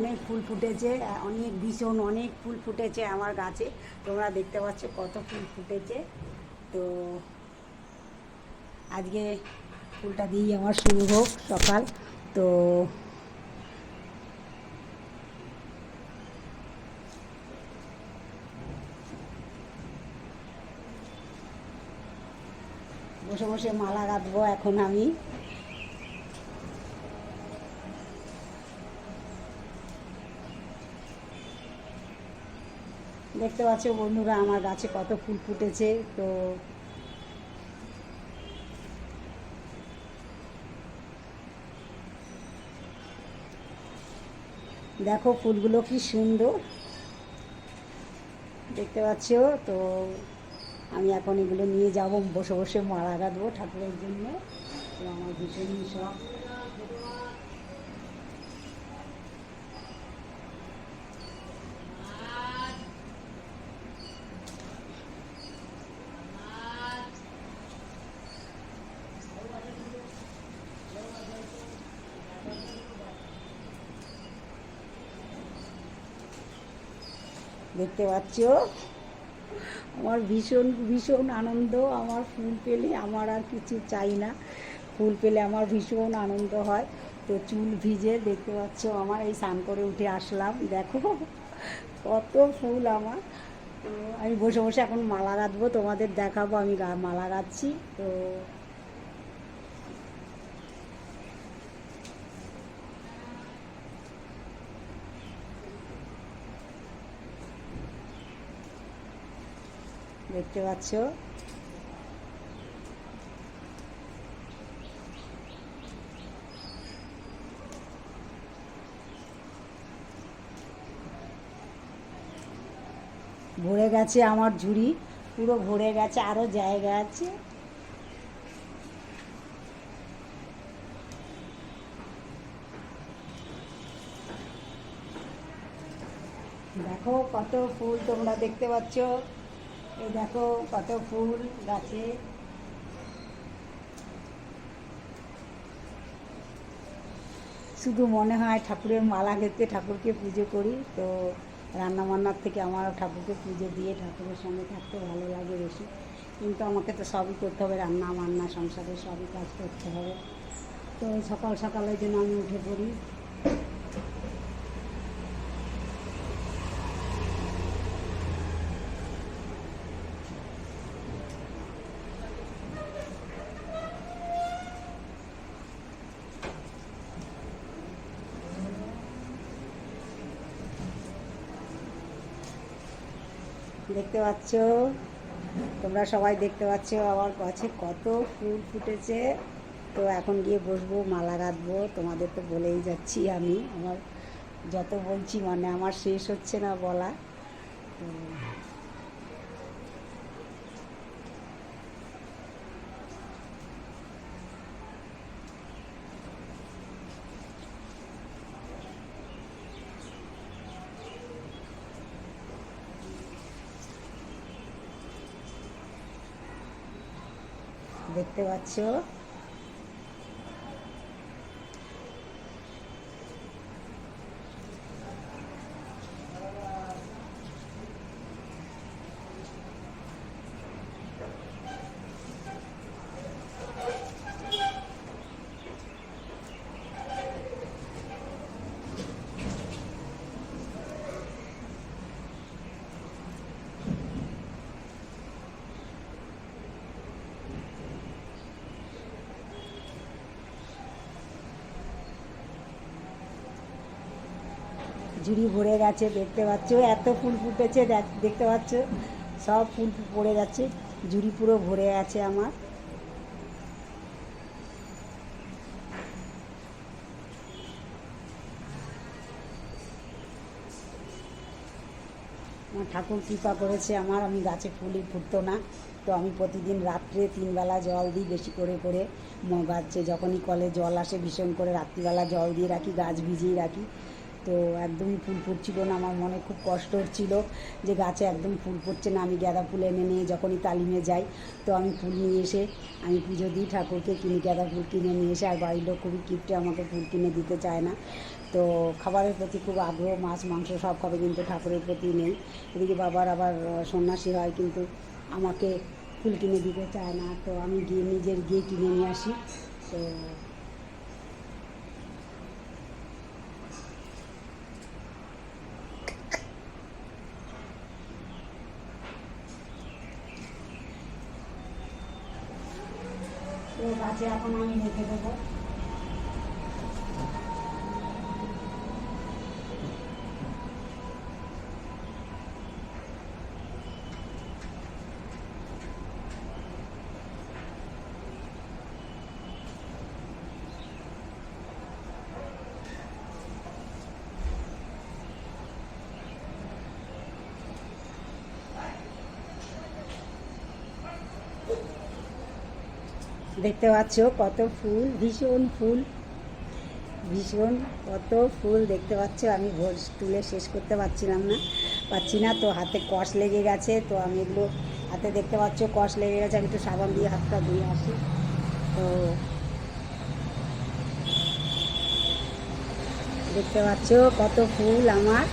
অনেক ফুল ফুটেছে, অনেক ভীষণ অনেক ফুল ফুটেছে আমার গাছে। তোমরা দেখতে পাচ্ছ কত ফুল ফুটেছে। তো আজকে ফুলটা দিয়েই আমার শুরু হোক সকাল। তো বসে বসে মালা গাঁথবো এখন আমি। দেখতে পাচ্ছ বন্ধুরা আমার গাছে কত ফুল ফুটেছে। তো দেখো ফুলগুলো কি সুন্দর দেখতে পাচ্ছ। তো আমি এখন এগুলো নিয়ে যাব, বসে বসে মালা গাঁথবো ঠাকুরের জন্য। তো আমার ভীষণই শখ। দেখতে পাচ্ছ আমার ভীষণ ভীষণ আনন্দ। আমার ফুল পেলে আমার আর কিছু চাই না। ফুল পেলে আমার ভীষণ আনন্দ হয়। তো চুল ভিজে দেখতে পাচ্ছ আমার এই স্নান করে উঠে আসলাম, দেখো কত ফুল আমার। তো আমি বসে বসে এখন মালা গাঁথবো, তোমাদের দেখাবো আমি মালা গাঁথছি। তো দেখতে পাচ্ছ ভরে গেছে আমার ঝুড়ি, পুরো ভরে গেছে, আরও জায়গা আছে। দেখো কত ফুল তোমরা দেখতে পাচ্ছ। এই দেখো কত ফুল গাছে। শুধু মনে হয় ঠাকুরের মালা গেঁথে ঠাকুরকে পুজো করি। তো রান্না বান্নার থেকে আমার ঠাকুরকে পুজো দিয়ে ঠাকুরের সঙ্গে থাকতে ভালো লাগে বেশি। কিন্তু আমাকে তো সবই করতে হবে, রান্না বান্না সংসারে সবই কাজ করতে হবে। তো সকাল সকালের জন্য আমি উঠে পড়ি। দেখতে পাচ্ছ তোমরা সবাই দেখতে পাচ্ছ আমার গাছে কত ফুল ফুটেছে। তো এখন গিয়ে বসবো, মালা গাঁথবো। তোমাদের তো বলেই যাচ্ছি আমি, আমার যত বলছি মানে আমার শেষ হচ্ছে না বলা। তো দেখতে পাচ্ছ ঝুড়ি ভরে গেছে, দেখতে পাচ্ছ এত ফুল ফুটেছে, দেখতে পাচ্ছ সব ফুল পড়ে যাচ্ছে, ঝুড়ি পুরো ভরে আছে আমার। আমার ঠাকুর কৃপা করেছে আমার, আমি গাছে ফুলই ফুটতো না। তো আমি প্রতিদিন রাত্রে 3 বেলা জল দিই বেশি করে করে। গাছে যখনই কলে জল আসে ভীষণ করে রাত্রিবেলা জল দিয়ে রাখি, গাছ ভিজিয়ে রাখি। তো একদমই ফুল ফুটছিল না, আমার মনে খুব কষ্ট হচ্ছিল যে গাছে একদম ফুল ফুটছে না। আমি গাঁদা ফুল এনে নিয়ে যখনই তালিমে যাই, তো আমি ফুল নিয়ে এসে আমি পুজো দিই ঠাকুরকে, কিনে গাঁদা ফুল কিনে নিয়ে এসে। আর বাড়ির লোক খুবই কিপটে, আমাকে ফুল কিনে দিতে চায় না। তো খাবারের প্রতি খুব আগ্রহ, মাছ মাংস সব খাবে কিন্তু ঠাকুরের প্রতি নেই। এদিকে বাবার আবার সন্ন্যাসী হয়, কিন্তু আমাকে ফুল কিনে দিতে চায় না, তো আমি গিয়ে গিয়ে কিনে নিয়ে আসি। তো গাছে এখন আমি রেখে দেবো। দেখতে পাচ্ছ কত ফুল, ভীষণ ফুল, ভীষণ কত ফুল দেখতে পাচ্ছ। আমি ভোর তুলে শেষ করতে পারছি না, তো হাতে কষ লেগে গেছে। তো আমি এগুলো হাতে দেখতে পাচ্ছ কষ লেগে গেছে, আমি একটু সাবান দিয়ে হাতটা ধুয়ে আসি। তো দেখতে পাচ্ছ কত ফুল আমার।